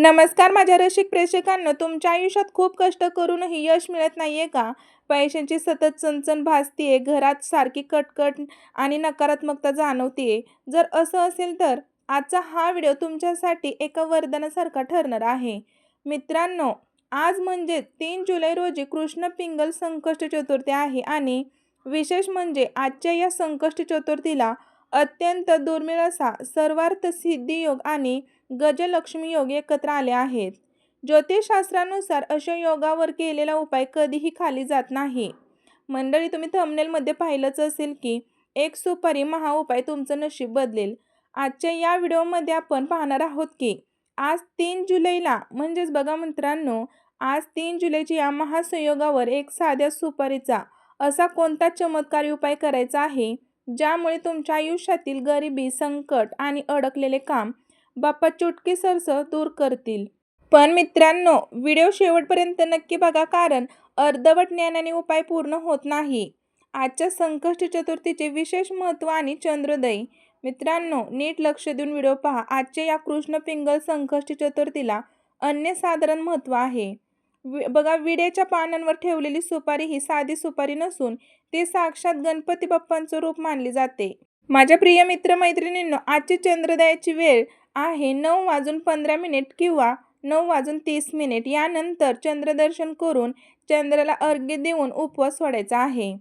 नमस्कार माझ्या रसिक प्रेक्षकांनो, तुमच्या आयुष्यात खूप कष्ट करूनही यश मिळत नाहीये का? पैशांची सतत चणचण भासतीये, घरात सारखी कटकट आणि नकारात्मकता जाणवतीये. जर असं असेल तर आजचा हा व्हिडिओ तुमच्यासाठी एका वरदानासारखा ठरणार आहे. मित्रांनो, आज म्हणजे 3 जुलै रोजी कृष्ण पिंगल संकष्ट चतुर्थी आहे आणि विशेष म्हणजे आजच्या या संकष्ट चतुर्थीला अत्यंत दुर्मिळ असा सर्वार्थ सिद्धी योग आणि गजलक्ष्मी योग एकत्र आले आहेत. ज्योतिषशास्त्रानुसार अशा योगावर केलेला उपाय कधीही खाली जात नाही. मंडळी, तुम्ही थंबनेलमध्ये पाहिलंच असेल की एक सुपारी महाउपाय तुमचं नशीब बदलेल. आजच्या या व्हिडिओमध्ये आपण पाहणार आहोत की आज 3 जुलैला म्हणजेच बघा मित्रांनो, आज 3 जुलैच्या या महासंयोगावर एक साध्या सुपारीचा असा कोणता चमत्कारी उपाय करायचा आहे, ज्यामुळे तुमच्या आयुष्यातील गरिबी, संकट आणि अडकलेले काम बाप्पा चुटकी सरसर दूर करतील. पण मित्रांनो, व्हिडिओ शेवटपर्यंत नक्की बघा, कारण अर्धवट ज्ञानाने उपाय पूर्ण होत नाही. आजच्या संकष्ट चतुर्थीचे विशेष महत्त्व आणि चंद्रोदय. मित्रांनो, नीट लक्ष देऊन व्हिडिओ पहा. आजच्या या कृष्ण पिंगल संकष्ट चतुर्थीला अनन्यसाधारण महत्त्व आहे. बघा, विड्याच्या पानांवर ठेवलेली सुपारी ही साधी सुपारी नसून ती साक्षात गणपती बाप्पांचं रूप मानली जाते. माझ्या प्रिय मित्रमैत्रिणींनो, आजची चंद्रोदयाची वेळ आहे 9:15 किंवा 9:30. यानंतर चंद्रदर्शन करून चंद्राला अर्घ्य देऊन उपवास सोडायचा आहे.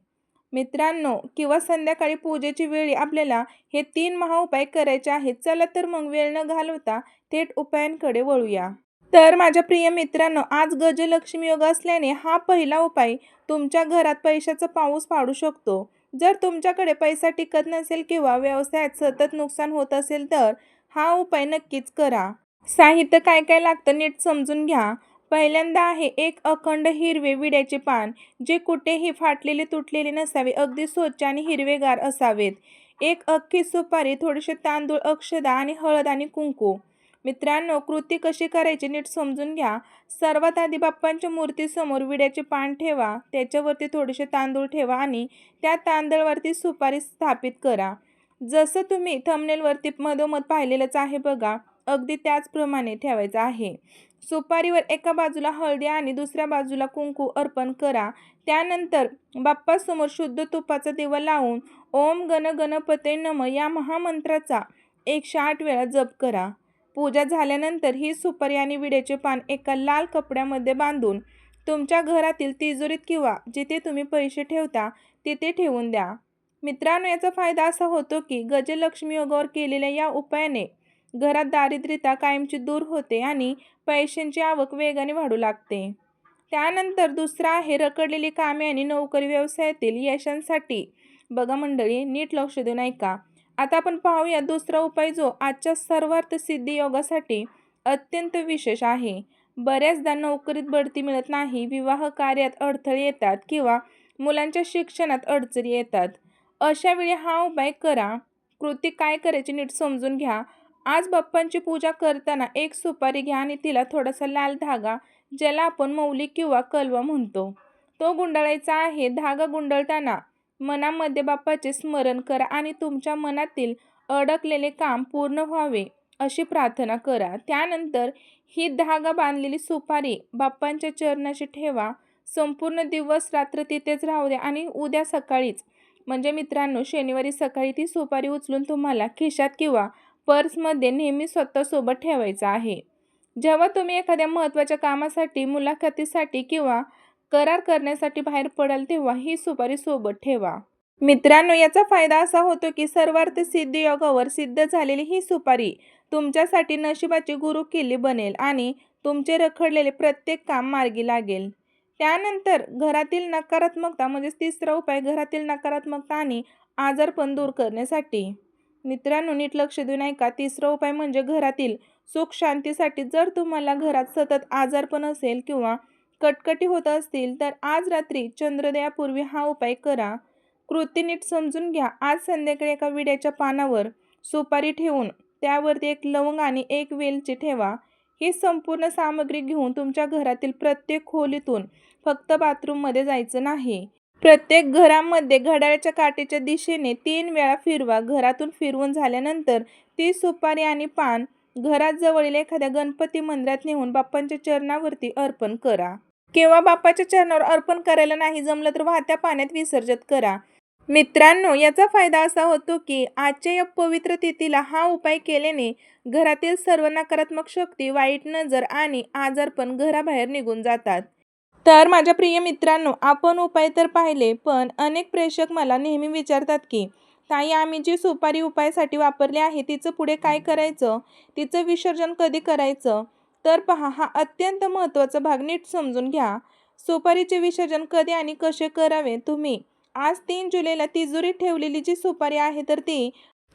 मित्रांनो, किंवा संध्याकाळी पूजेची वेळी आपल्याला हे 3 महाउपाय करायचे आहेत. चला तर मग वेळ न घालवता थेट उपायांकडे वळूया. तर माझ्या प्रिय मित्रांनो, आज गजलक्ष्मी योग असल्याने हा पहिला उपाय तुमच्या घरात पैशाचा पाऊस पाडू शकतो. जर तुमच्याकडे पैसा टिकत नसेल किंवा व्यवसायात सतत नुकसान होत असेल तर हा उपाय नक्कीच करा. साहित्य काय काय लागतं नीट समजून घ्या. पहिल्यांदा आहे एक अखंड हिरवे विड्याचे पान, जे कुठेही फाटलेले तुटलेले नसावे, अगदी स्वच्छ आणि हिरवेगार असावेत. एक अख्खी सुपारी, थोडेसे तांदूळ, अक्षदा आणि हळद आणि कुंकू. मित्रांनो, कृती कशी करायची नीट समजून घ्या. सर्वात आधी बाप्पांच्या मूर्तीसमोर विड्याचे पान ठेवा, त्याच्यावरती थोडेसे तांदूळ ठेवा आणि त्या तांदळावरती सुपारी स्थापित करा. जसं तुम्ही थंबनेलवरती मधोमध पाहिलेलंच आहे बघा, अगदी त्याचप्रमाणे ठेवायचं आहे. सुपारीवर एका बाजूला हळदी आणि दुसऱ्या बाजूला कुंकू अर्पण करा. त्यानंतर बाप्पासमोर शुद्ध तुपाचा दिवा लावून ओम गण गणपते नम या महामंत्राचा 108 वेळा जप करा. पूजा झाल्यानंतर ही सुपारी आणि विड्याचे पान एका लाल कपड्यामध्ये बांधून तुमच्या घरातील तिजोरीत किंवा जिथे तुम्ही पैसे ठेवता तिथे ठेवून द्या. मित्रांनो, याचा फायदा असा होतो की गजलक्ष्मी योगावर केलेल्या या उपायाने घरात दारिद्र्यता कायमची दूर होते आणि पैशांची आवक वेगाने वाढू लागते. त्यानंतर दुसरा आहे रखडलेली कामे आणि नोकरी व्यवसायातील यशांसाठी. बघा मंडळी, नीट लक्ष देऊन ऐका. आता आपण पाहूया दुसरा उपाय, जो आजच्या सर्वार्थ सिद्धी योगासाठी अत्यंत विशेष आहे. बऱ्याचदा नोकरीत बढती मिळत नाही, विवाह कार्यात अडथळे येतात किंवा मुलांच्या शिक्षणात अडचणी येतात. अशा वेळी हा उपाय करा. कृती काय करायची नीट समजून घ्या. आज बाप्पांची पूजा करताना एक सुपारी घ्या आणि तिला थोडासा लाल धागा, ज्याला आपण मौली किंवा कलवा म्हणतो, तो गुंडाळायचा आहे. धागा गुंडळताना मनामध्ये बाप्पाचे स्मरण करा आणि तुमच्या मनातील अडकलेले काम पूर्ण व्हावे अशी प्रार्थना करा. त्यानंतर ही धागा बांधलेली सुपारी बाप्पांच्या चरणाशी ठेवा. संपूर्ण दिवस रात्र तिथेच राहू द्या आणि उद्या सकाळीच म्हणजे मित्रांनो शनिवारी सकाळी ती सुपारी उचलून तुम्हाला खिशात किंवा पर्समध्ये नेहमी स्वतःसोबत ठेवायचं आहे. जेव्हा तुम्ही एखाद्या महत्त्वाच्या कामासाठी, मुलाखतीसाठी किंवा करार करण्यासाठी बाहेर पडाल तेव्हा ही सुपारी सोबत ठेवा. मित्रांनो, याचा फायदा असा होतो की सर्वार्थ सिद्धी योगावर सिद्ध झालेली ही सुपारी तुमच्यासाठी नशिबाची गुरुकिल्ली बनेल आणि तुमचे रखडलेले प्रत्येक काम मार्गी लागेल. त्यानंतर घरातील नकारात्मकता म्हणजे तिसरा उपाय, घरातील नकारात्मकता आणि आजारपण दूर करण्यासाठी. मित्रांनो, नीट लक्ष देऊन ऐका. तिसरा उपाय म्हणजे घरातील सुख शांतीसाठी. जर तुम्हाला घरात सतत आजारपण असेल किंवा कटकटी होत असतील तर आज रात्री चंद्रोदयापूर्वी हा उपाय करा. कृती नीट समजून घ्या. आज संध्याकाळी एका विड्याच्या पानावर सुपारी ठेवून त्यावरती एक लवंग आणि एक वेलची ठेवा. ही संपूर्ण सामग्री घेऊन तुमच्या घरातील प्रत्येक खोलीतून, फक्त बाथरूममध्ये जायचं नाही, प्रत्येक घरामध्ये घड्याळाच्या काटेच्या दिशेने 3 वेळा फिरवा. घरातून फिरवून झाल्यानंतर ती सुपारी आणि पान घरात जवळील एखाद्या गणपती मंदिरात नेऊन बाप्पांच्या चरणावरती अर्पण करा. किंवा बाप्पाच्या चरणावर अर्पण करायला नाही जमलं तर वाहत्या पाण्यात विसर्जित करा. मित्रांनो, याचा फायदा असा होतो की आजच्या या पवित्र तिथीला हा उपाय केल्याने घरातील सर्व नकारात्मक शक्ती, वाईट नजर आणि आजारपण घराबाहेर निघून जातात. तर माझ्या प्रिय मित्रांनो, आपण उपाय तर पाहिले, पण अनेक प्रेक्षक मला नेहमी विचारतात की ताई, आम्ही जी सुपारी उपायासाठी वापरली आहे तिचं पुढे काय करायचं, तिचं विसर्जन कधी करायचं? तर पहा, हा अत्यंत महत्त्वाचा भाग नीट समजून घ्या. सुपारीचे विसर्जन कधी आणि कसे करावे? तुम्ही आज 3 जुलैला तिजोरीत ठेवलेली जी सुपारी आहे तर ती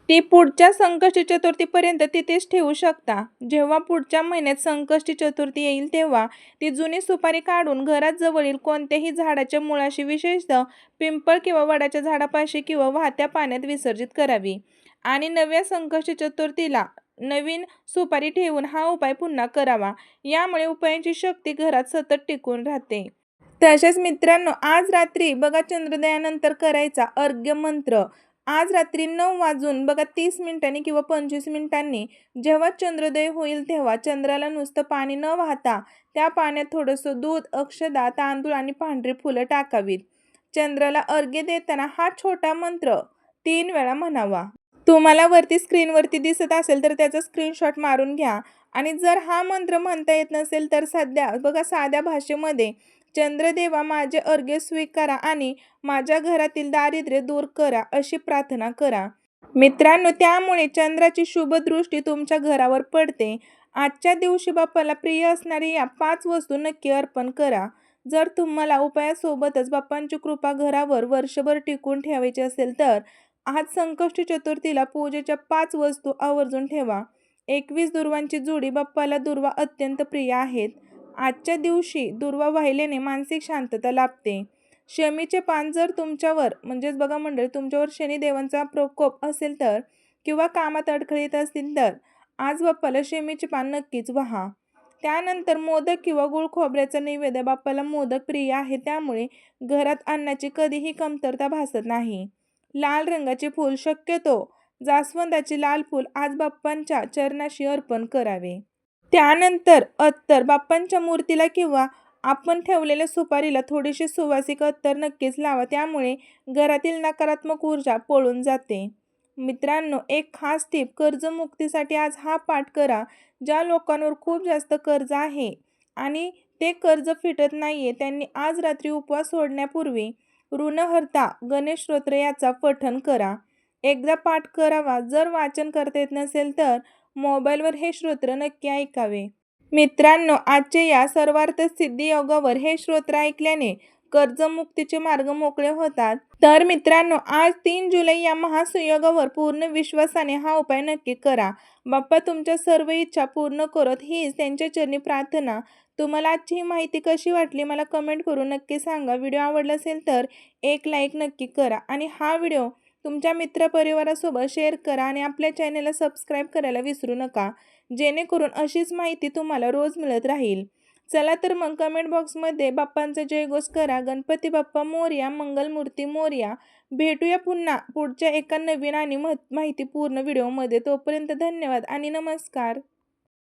ती पुढच्या संकष्टी चतुर्थीपर्यंत तिथेच ठेवू शकता. जेव्हा पुढच्या महिन्यात संकष्टी चतुर्थी येईल तेव्हा ती जुनी सुपारी काढून घरात जवळील कोणत्याही झाडाच्या मुळाशी, विशेषतः पिंपळ किंवा वडाच्या झाडापाशी किंवा वाहत्या पाण्यात विसर्जित करावी. आणि नव्या संकष्टी चतुर्थीला नवीन सुपारी ठेवून हा उपाय पुन्हा करावा. यामुळे उपायांची शक्ती घरात सतत टिकून राहते. तसेच मित्रांनो, आज रात्री बघा चंद्रोदयानंतर करायचा अर्घ्य मंत्र. आज रात्री 9 वाजून बघा 30 मिनिटांनी किंवा 25 मिनिटांनी जेव्हा चंद्रोदय होईल तेव्हा चंद्राला नुसतं पाणी न वाहता त्या पाण्यात थोडंसं दूध, अक्षदा, तांदूळ आणि पांढरी फुलं टाकावीत. चंद्राला अर्घ्य देताना हा छोटा मंत्र 3 वेळा म्हणावा. तुम्हाला वरती स्क्रीनवरती दिसत असेल तर त्याचा स्क्रीनशॉट मारून घ्या. आणि जर हा मंत्र म्हणता येत नसेल तर सध्या बघा साध्या भाषेमध्ये चंद्रदेवा, माझे अर्घ्य स्वीकारा आणि माझ्या घरातील दारिद्र्य दूर करा अशी प्रार्थना करा. मित्रांनो, त्यामुळे चंद्राची शुभ दृष्टी तुमच्या घरावर पडते. आजच्या दिवशी बाप्पाला प्रिय असणारी या 5 वस्तू नक्की अर्पण करा. जर तुम्हाला उपायासोबतच बाप्पांची कृपा घरावर वर्षभर टिकून ठेवायची असेल तर आज संकष्टी चतुर्थीला पूजेच्या 5 वस्तू आवर्जून ठेवा. 21 दुर्वांची जोडी. बाप्पाला दुर्वा अत्यंत प्रिय आहेत. आजच्या दिवशी दुर्वा वाहिल्याने मानसिक शांतता लाभते. शमीचे पान. जर तुमच्यावर म्हणजेच बघा मंडळी, तुमच्यावर शनिदेवांचा प्रकोप असेल तर किंवा कामात अडखळे येत असतील तर आज बाप्पाला शमीचे पान नक्कीच वाहा. त्यानंतर मोदक किंवा गुळ खोबऱ्याचा नैवेद्य. बाप्पाला मोदक प्रिय आहे, त्यामुळे घरात अन्नाची कधीही कमतरता भासत नाही. लाल रंगाचे फूल. शक्यतो जास्वंदाचे लाल फूल आज बाप्पांच्या चरणाशी अर्पण करावे. त्यानंतर अत्तर. बाप्पांच्या मूर्तीला किंवा आपण ठेवलेल्या सुपारीला थोडीशी सुवासिक अत्तर नक्कीच लावा. त्यामुळे घरातील नकारात्मक ऊर्जा पळून जाते. मित्रांनो, एक खास टीप. कर्जमुक्तीसाठी आज हा पाठ करा. ज्या लोकांवर खूप जास्त कर्ज आहे आणि ते कर्ज फिटत नाहीये त्यांनी आज रात्री उपवास सोडण्यापूर्वी ऋणहर्ता गणेश स्तोत्र याचा पठण करा. एकदा पाठ करावा. जर वाचन करता येत नसेल तर मोबाईलवर हे स्तोत्र नक्की ऐकावे. मित्रांनो, आजच्या या सर्वार्थ सिद्धी योगावर हे स्तोत्र ऐकल्याने कर्जमुक्तीचे मार्ग मोकळे होतात. तर मित्रांनो, आज 3 जुलै या महासुयोगावर पूर्ण विश्वासाने हा उपाय नक्की करा. बाप्पा तुमच्या सर्व इच्छा पूर्ण करोत, हीच त्यांच्या चरणी प्रार्थना. तुम्हाला आजची ही माहिती कशी वाटली मला कमेंट करून नक्की सांगा. व्हिडिओ आवडला असेल तर एक लाईक नक्की करा आणि हा व्हिडिओ तुमच्या मित्रपरिवारासोबत शेअर करा आणि आपल्या चॅनलला सबस्क्राईब करायला विसरू नका, जेणेकरून अशीच माहिती तुम्हाला रोज मिळत राहील. चला तर मग कमेंट बॉक्समध्ये बाप्पांचा जयघोष करा. गणपती बाप्पा मोरया, मंगलमूर्ती मोरया. भेटूया पुन्हा पुढच्या एका नवीन आणि माहितीपूर्ण व्हिडिओमध्ये. तोपर्यंत धन्यवाद आणि नमस्कार.